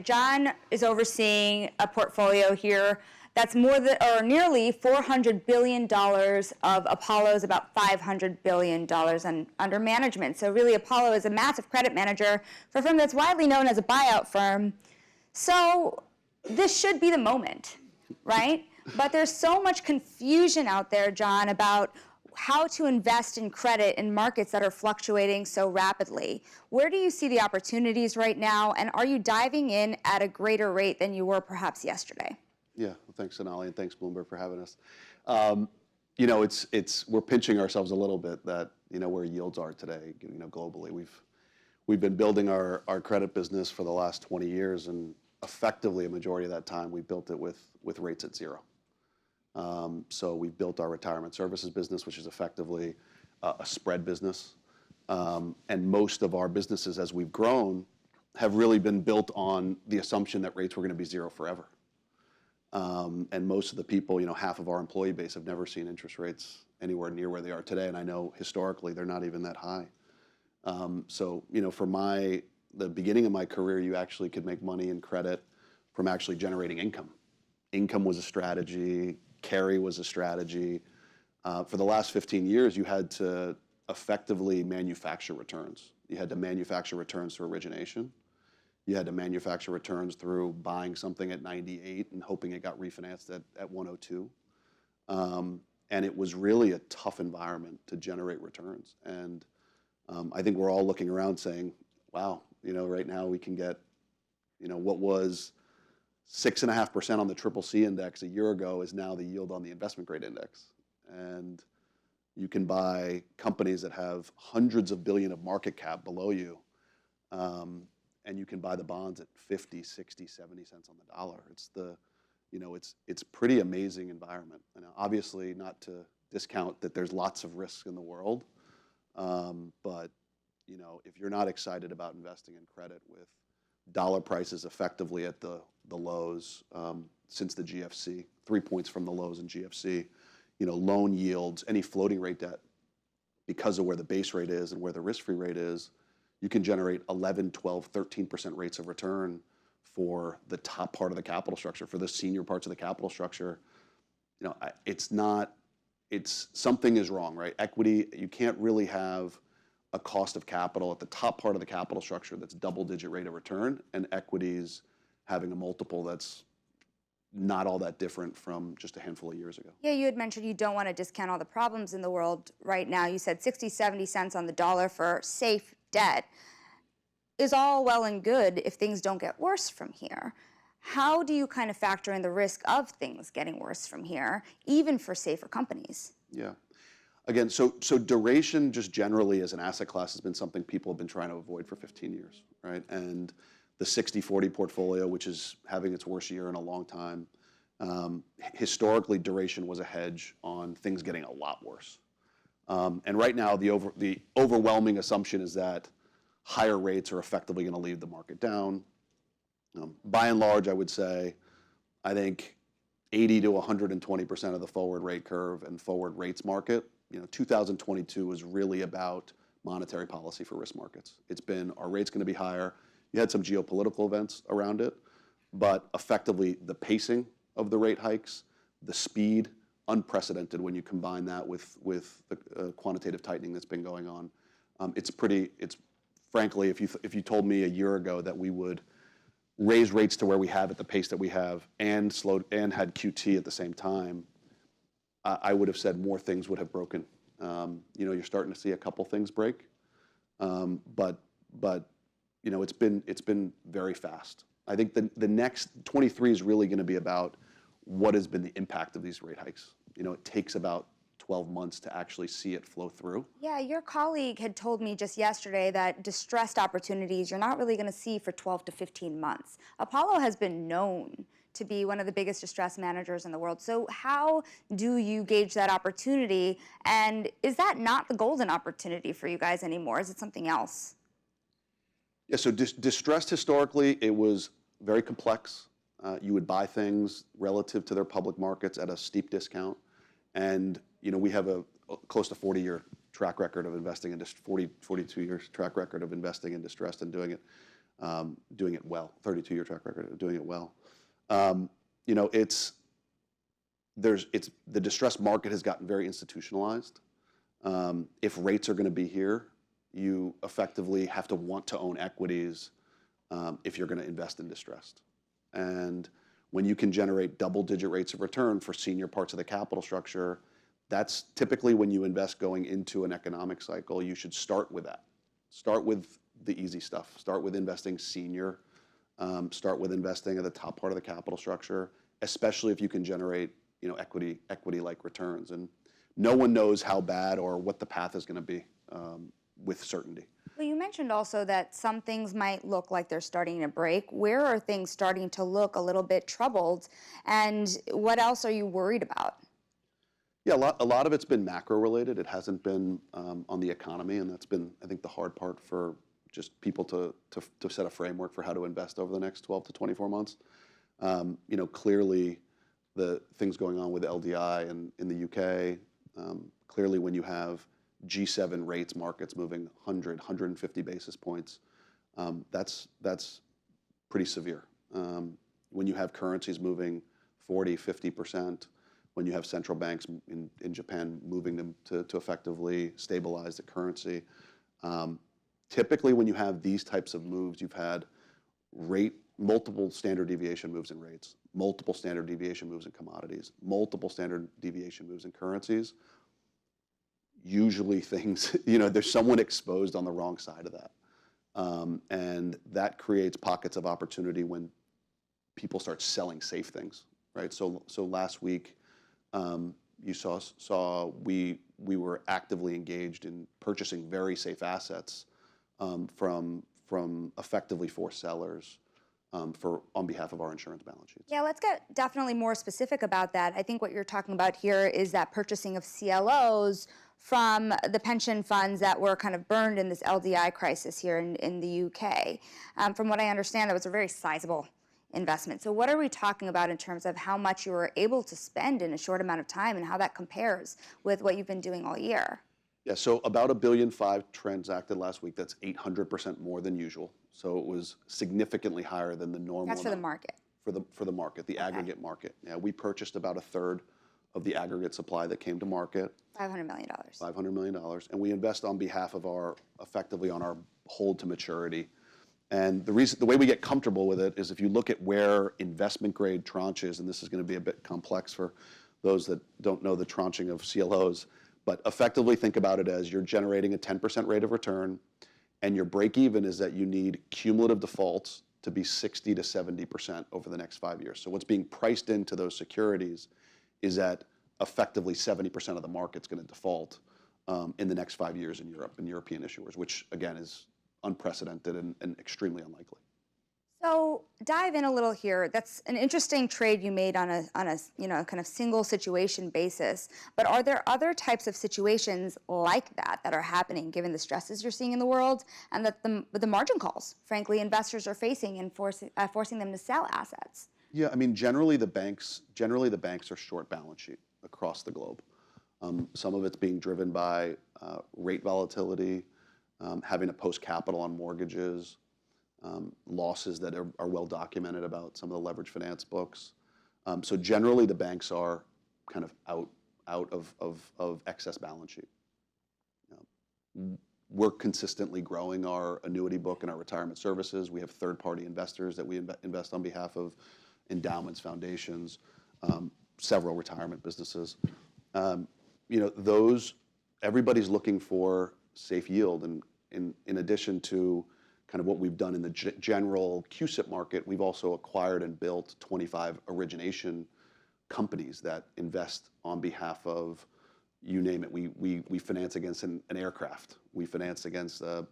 John is overseeing a portfolio here that's more than or nearly $400 billion of Apollo's about $500 billion under management. So really, Apollo is a massive credit manager for a firm that's widely known as a buyout firm. So this should be the moment, right? But there's so much confusion out there, John, about how to invest in credit in markets that are fluctuating so rapidly. Where do you see the opportunities right now, and are you diving in at a greater rate than you were perhaps yesterday? Yeah, well, thanks, Sonali, and thanks, Bloomberg, for having us. We're pinching ourselves a little bit that where yields are today. Globally, we've been building our credit business for the last 20 years, and effectively a majority of that time we built it with rates at zero. So we built our retirement services business, which is effectively a spread business. And most of our businesses, as we've grown, have really been built on the assumption that rates were going to be zero forever. And most of the people, half of our employee base have never seen interest rates anywhere near where they are today. And I know historically they're not even that high. So for the beginning of my career, you actually could make money in credit from actually generating income. Income was a strategy. Carry was a strategy. For the last 15 years, you had to effectively manufacture returns. You had to manufacture returns through origination. You had to manufacture returns through buying something at 98 and hoping it got refinanced at 102. And it was really a tough environment to generate returns. And I think we're all looking around saying, wow, right now we can get, what was 6.5% on the CCC index a year ago is now the yield on the investment grade index. And you can buy companies that have hundreds of billion of market cap below you, and you can buy the bonds at 50, 60, 70 cents on the dollar. It's pretty amazing environment. And obviously not to discount that there's lots of risks in the world, but if you're not excited about investing in credit with dollar prices effectively at the lows since the GFC, 3 points from the lows in GFC, loan yields, any floating rate debt, because of where the base rate is and where the risk-free rate is, you can generate 11, 12, 13% rates of return for the top part of the capital structure, for the senior parts of the capital structure. Something is wrong, right? Equity, you can't really have a cost of capital at the top part of the capital structure that's double-digit rate of return, and equities having a multiple that's not all that different from just a handful of years ago. Yeah, you had mentioned you don't want to discount all the problems in the world right now. You said 60, 70 cents on the dollar for safe debt is all well and good if things don't get worse from here. How do you kind of factor in the risk of things getting worse from here, even for safer companies? Yeah. Again, so duration just generally as an asset class has been something people have been trying to avoid for 15 years, right? And the 60-40 portfolio, which is having its worst year in a long time, historically duration was a hedge on things getting a lot worse. And right now the overwhelming assumption is that higher rates are effectively going to lead the market down. By and large, I would say, I think 80 to 120% of the forward rate curve and forward rates market, 2022 was really about monetary policy for risk markets. It's been, are rates going to be higher? You had some geopolitical events around it, but effectively the pacing of the rate hikes, the speed, unprecedented when you combine that with the quantitative tightening that's been going on. It's frankly, if you told me a year ago that we would raise rates to where we have at the pace that we have and had QT at the same time, I would have said more things would have broken. You're starting to see a couple things break, but it's been very fast. I think the next 23 is really going to be about what has been the impact of these rate hikes. It takes about 12 months to actually see it flow through. Yeah, your colleague had told me just yesterday that distressed opportunities you're not really going to see for 12 to 15 months. Apollo has been known to be one of the biggest distressed managers in the world. So how do you gauge that opportunity? And is that not the golden opportunity for you guys anymore? Is it something else? Yeah, so distressed historically, it was very complex. You would buy things relative to their public markets at a steep discount. And we have a close to 40-year track record of investing in 42 years track record of investing in distressed and doing it. doing it well. 32-year track record of doing it well. You know, the distressed market has gotten very institutionalized. If rates are going to be here, you effectively have to want to own equities if you're going to invest in distressed. And when you can generate double-digit rates of return for senior parts of the capital structure, that's typically when you invest going into an economic cycle. You should start with that. Start with the easy stuff. Start with investing senior. Start with investing at the top part of the capital structure, especially if you can generate, you know, equity-like returns. And no one knows how bad or what the path is going to be with certainty. Well, you mentioned also that some things might look like they're starting to break. Where are things starting to look a little bit troubled? And what else are you worried about? Yeah, a lot of it's been macro-related. It hasn't been on the economy, and that's been, I think, the hard part for just people to set a framework for how to invest over the next 12 to 24 months. You know, clearly, the things going on with LDI in the UK, clearly when you have G7 rates markets moving 100, 150 basis points, that's pretty severe. When you have currencies moving 40, 50%, when you have central banks in Japan moving them to effectively stabilize the currency. Typically, when you have these types of moves, you've had multiple standard deviation moves in rates, multiple standard deviation moves in commodities, multiple standard deviation moves in currencies. Usually things, you know, there's someone exposed on the wrong side of that. And that creates pockets of opportunity when people start selling safe things, right? So last week, you saw we were actively engaged in purchasing very safe assets from effectively forced sellers on behalf of our insurance balance sheets. Yeah, let's get definitely more specific about that. I think what you're talking about here is that purchasing of CLOs from the pension funds that were kind of burned in this LDI crisis here in the UK. From what I understand, that was a very sizable investment. So what are we talking about in terms of how much you were able to spend in a short amount of time and how that compares with what you've been doing all year? Yeah, so about $1.5 billion transacted last week. That's 800% more than usual. So it was significantly higher than the normal. That's for the market. For the market, the aggregate market. Yeah, we purchased about a third of the aggregate supply that came to market. $500 million. $500 million. And we invest on behalf of effectively on our hold to maturity. And the way we get comfortable with it is if you look at where investment grade tranches, and this is going to be a bit complex for those that don't know the tranching of CLOs, but effectively think about it as you're generating a 10% rate of return, and your break even is that you need cumulative defaults to be 60 to 70% over the next 5 years. So what's being priced into those securities is that effectively 70% of the market's going to default in the next 5 years in Europe, in European issuers, which again is unprecedented and extremely unlikely. So dive in a little here. That's an interesting trade you made on a kind of single situation basis. But are there other types of situations like that are happening given the stresses you're seeing in the world and that the margin calls, frankly, investors are facing and forcing them to sell assets? Yeah, I mean, generally the banks are short balance sheet across the globe. Some of it's being driven by rate volatility, having to post capital on mortgages, losses that are well documented about some of the leverage finance books. So generally the banks are kind of out of excess balance sheet. We're consistently growing our annuity book and our retirement services. We have third-party investors that we invest on behalf of endowments, foundations, several retirement businesses. Everybody's looking for safe yield, and in addition to kind of what we've done in the general CUSIP market, we've also acquired and built 25 origination companies that invest on behalf of, you name it. We finance against an aircraft. We finance against a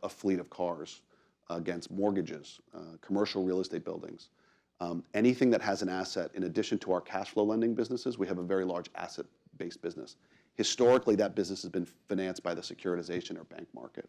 fleet of cars, against mortgages, commercial real estate buildings. Anything that has an asset, in addition to our cash flow lending businesses, we have a very large asset-based business. Historically, that business has been financed by the securitization or bank market.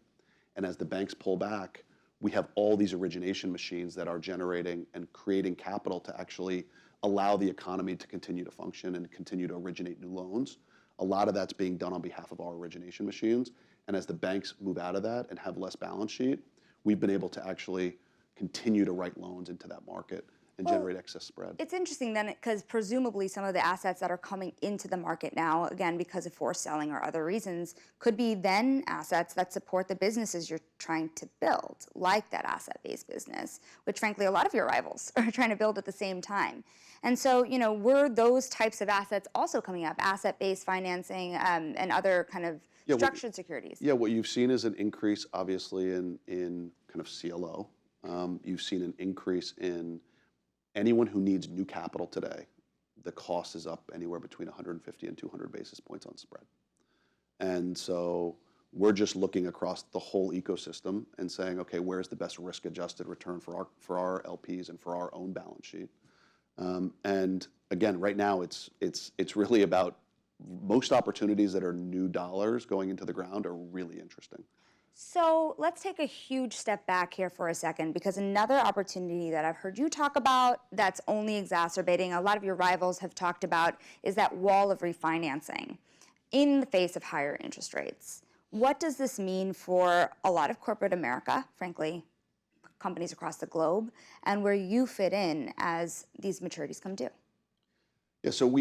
And as the banks pull back, we have all these origination machines that are generating and creating capital to actually allow the economy to continue to function and continue to originate new loans. A lot of that's being done on behalf of our origination machines. And as the banks move out of that and have less balance sheet, we've been able to actually continue to write loans into that market and generate excess spread. It's interesting then, because presumably some of the assets that are coming into the market now, again, because of forced selling or other reasons, could be then assets that support the businesses you're trying to build, like that asset-based business, which frankly a lot of your rivals are trying to build at the same time. And so, were those types of assets also coming up, asset-based financing and other kind of structured securities? Yeah, what you've seen is an increase, obviously, in kind of CLO. You've seen an increase in anyone who needs new capital today. The cost is up anywhere between 150 and 200 basis points on spread. And so we're just looking across the whole ecosystem and saying, okay, where's the best risk-adjusted return for our LPs and for our own balance sheet? And again, right now it's really about most opportunities that are new dollars going into the ground are really interesting. So let's take a huge step back here for a second, because another opportunity that I've heard you talk about that's only exacerbating, a lot of your rivals have talked about, is that wall of refinancing in the face of higher interest rates. What does this mean for a lot of corporate America, frankly, companies across the globe, and where you fit in as these maturities come due? Yeah, so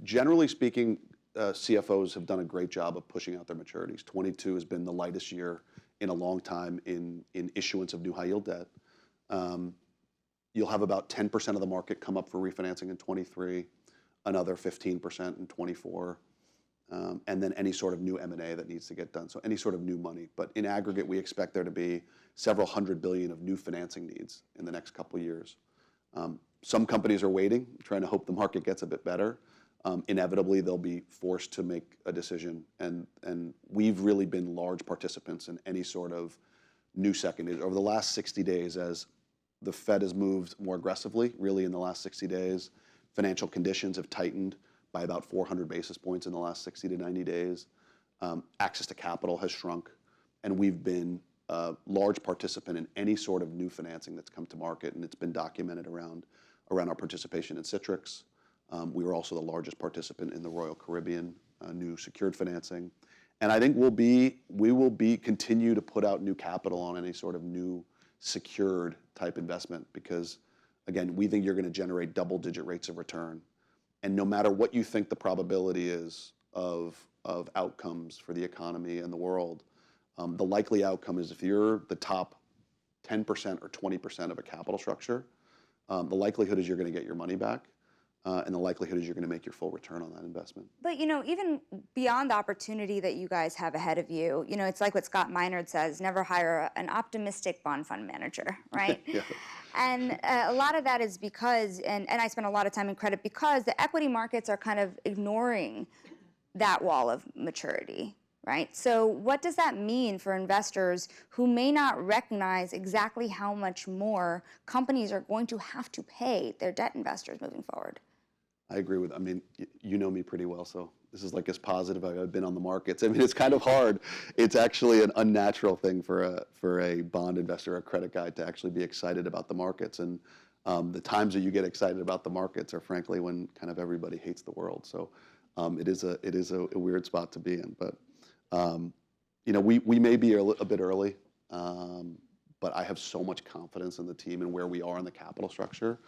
generally speaking, CFOs have done a great job of pushing out their maturities. 22 has been the lightest year in a long time in issuance of new high yield debt. You'll have about 10% of the market come up for refinancing in 23, another 15% in 24, and then any sort of new M&A that needs to get done. So any sort of new money. But in aggregate, we expect there to be several $100 billion of new financing needs in the next couple of years. Some companies are waiting, trying to hope the market gets a bit better. Inevitably, they'll be forced to make a decision. And we've really been large participants in any sort of new secondary. Over the last 60 days, as the Fed has moved more aggressively, really in the last 60 days, financial conditions have tightened by about 400 basis points in the last 60 to 90 days. Access to capital has shrunk. And we've been a large participant in any sort of new financing that's come to market. And it's been documented around our participation in Citrix. We were also the largest participant in the Royal Caribbean new secured financing. And I think we will continue to put out new capital on any sort of new secured type investment because, again, we think you're going to generate double-digit rates of return. And no matter what you think the probability is of outcomes for the economy and the world, the likely outcome is if you're the top 10% or 20% of a capital structure, the likelihood is you're going to get your money back. And the likelihood is you're going to make your full return on that investment. But, even beyond the opportunity that you guys have ahead of you, it's like what Scott Minerd says, never hire an optimistic bond fund manager, right? Yeah. And a lot of that is because, and I spend a lot of time in credit, because the equity markets are kind of ignoring that wall of maturity, right? So what does that mean for investors who may not recognize exactly how much more companies are going to have to pay their debt investors moving forward? I agree with, you know me pretty well, so this is like as positive as I've been on the markets. It's kind of hard. It's actually an unnatural thing for a bond investor, a credit guy, to actually be excited about the markets. And the times that you get excited about the markets are frankly when kind of everybody hates the world. So it is a weird spot to be in. But we may be a bit early, but I have so much confidence in the team and where we are in the capital structure.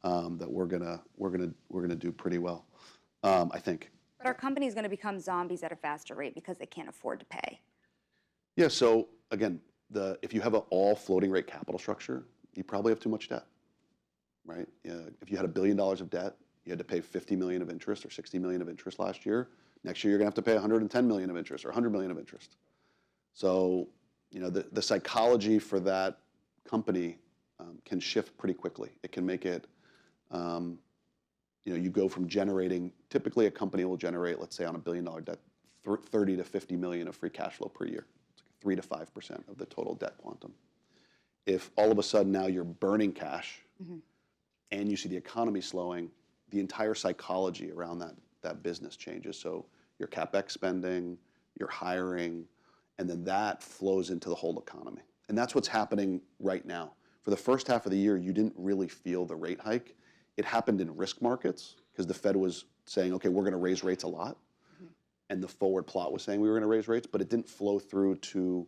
That we're gonna do pretty well, I think. But our company's going to become zombies at a faster rate because they can't afford to pay. Yeah. So again, if you have an all floating rate capital structure, you probably have too much debt, right? If you had $1 billion of debt, you had to pay $50 million of interest or $60 million of interest last year. Next year, you're gonna have to pay $110 million of interest or $100 million of interest. So the psychology for that company can shift pretty quickly. It can make it. You go from generating, typically a company will generate, let's say on $1 billion debt, 30 to 50 million of free cash flow per year. It's like 3 to 5% of the total debt quantum. If all of a sudden now you're burning cash and you see the economy slowing, the entire psychology around that business changes. So your CapEx spending, your hiring, and then that flows into the whole economy. And that's what's happening right now. For the first half of the year, you didn't really feel the rate hike. It happened in risk markets because the Fed was saying, okay, we're going to raise rates a lot. And the forward plot was saying we were going to raise rates, but it didn't flow through to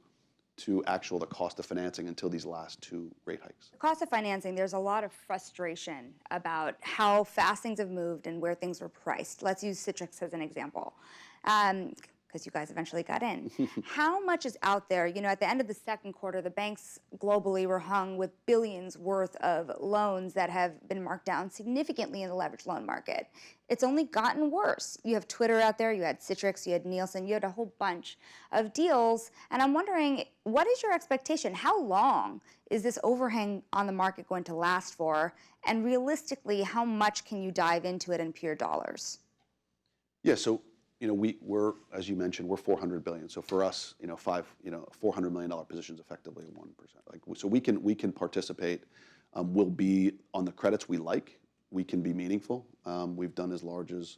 the cost of financing until these last two rate hikes. The cost of financing, there's a lot of frustration about how fast things have moved and where things were priced. Let's use Citrix as an example, because you guys eventually got in. How much is out there? You know, at the end of the second quarter, the banks globally were hung with billions worth of loans that have been marked down significantly in the leveraged loan market. It's only gotten worse. You have Twitter out there, you had Citrix, you had Nielsen, you had a whole bunch of deals. And I'm wondering, what is your expectation? How long is this overhang on the market going to last for? And realistically, how much can you dive into it in pure dollars? Yeah, so we're, as you mentioned, we're $400 billion. So for us, $400 million positions effectively at 1%. So we can participate. We'll be on the credits we like. We can be meaningful. We've done as large as,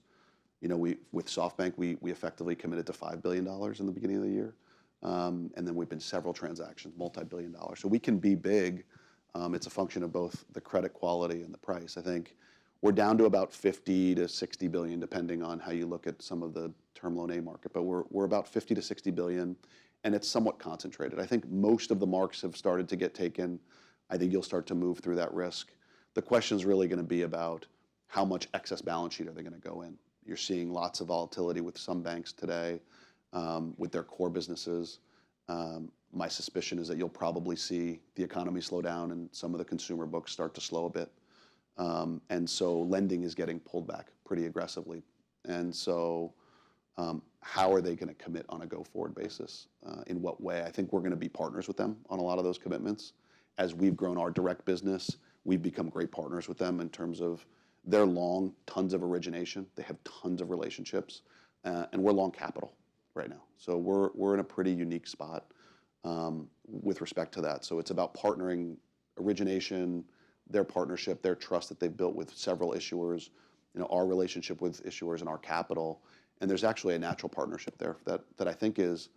with SoftBank, we effectively committed to $5 billion in the beginning of the year. And then we've been several transactions, multi-billion dollars. So we can be big. It's a function of both the credit quality and the price. I think we're down to about 50 to 60 billion, depending on how you look at some of the term loan A market. But we're about 50 to 60 billion, and it's somewhat concentrated. I think most of the marks have started to get taken. I think you'll start to move through that risk. The question is really going to be about how much excess balance sheet are they going to go in. You're seeing lots of volatility with some banks today, with their core businesses. My suspicion is that you'll probably see the economy slow down and some of the consumer books start to slow a bit. And so lending is getting pulled back pretty aggressively. And so how are they going to commit on a go-forward basis? In what way? I think we're going to be partners with them on a lot of those commitments. As we've grown our direct business, we've become great partners with them in terms of they're long, tons of origination. They have tons of relationships. And we're long capital right now. So we're in a pretty unique spot with respect to that. So it's about partnering, origination, their partnership, their trust that they've built with several issuers, our relationship with issuers and our capital. And there's actually a natural partnership there that I think is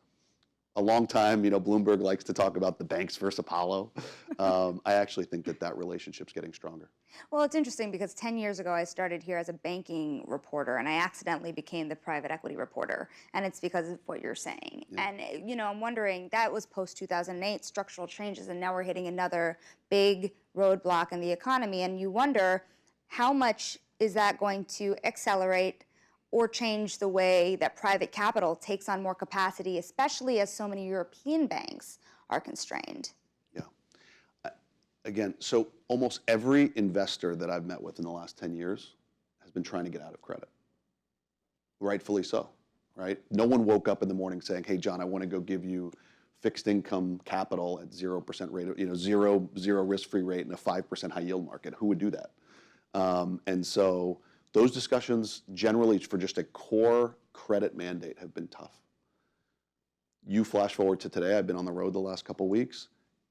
a long time. Bloomberg likes to talk about the banks versus Apollo. I actually think that relationship's getting stronger. Well, it's interesting because 10 years ago I started here as a banking reporter, and I accidentally became the private equity reporter, and it's because of what you're saying. Yeah. And I'm wondering, that was post-2008, structural changes, and now we're hitting another big roadblock in the economy, and you wonder how much is that going to accelerate or change the way that private capital takes on more capacity, especially as so many European banks are constrained. Yeah. Again, so almost every investor that I've met with in the last 10 years has been trying to get out of credit. Rightfully so, right? No one woke up in the morning saying, hey, John, I want to go give you fixed income capital at 0% rate, zero risk-free rate in a 5% high yield market. Who would do that? And so those discussions generally for just a core credit mandate have been tough. You flash forward to today, I've been on the road the last couple of weeks.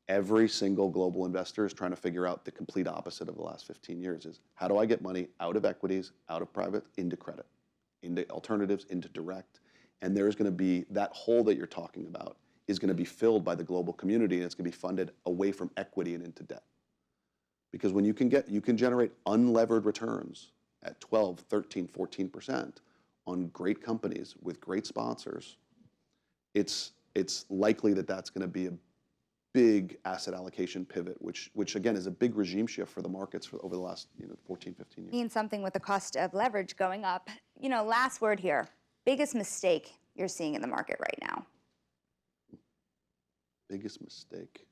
Every single global investor is trying to figure out the complete opposite of the last 15 years is how do I get money out of equities, out of private, into credit, into alternatives, into direct. And there's going to be that hole that you're talking about is going to be filled by the global community, and it's going to be funded away from equity and into debt. Because when you can generate unlevered returns at 12, 13, 14% on great companies with great sponsors, it's likely that that's going to be a big asset allocation pivot, which again is a big regime shift for the markets over the last 14, 15 years. Means something with the cost of leverage going up. Last word here. Biggest mistake you're seeing in the market right now? Biggest mistake.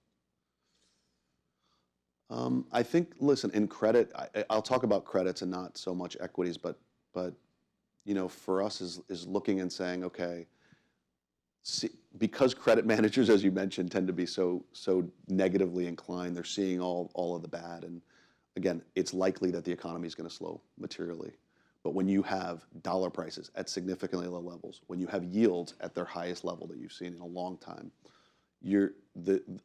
I think, listen, in credit, I'll talk about credits and not so much equities, but for us is looking and saying, okay, because credit managers, as you mentioned, tend to be so negatively inclined, they're seeing all of the bad, and again, it's likely that the economy is going to slow materially. But when you have dollar prices at significantly low levels, when you have yields at their highest level that you've seen in a long time,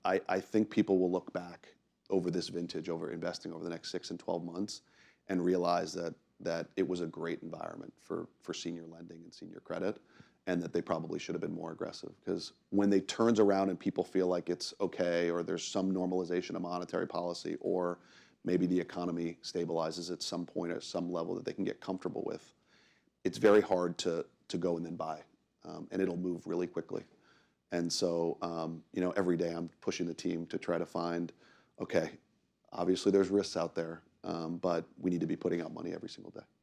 I think people will look back over this vintage, over investing over the next 6 and 12 months, and realize that it was a great environment for senior lending and senior credit, and that they probably should have been more aggressive. Because when it turns around and people feel like it's okay, or there's some normalization of monetary policy, or maybe the economy stabilizes at some point at some level that they can get comfortable with, it's very hard to go and then buy, and it'll move really quickly. And so, every day I'm pushing the team to try to find, okay, obviously there's risks out there, but we need to be putting out money every single day.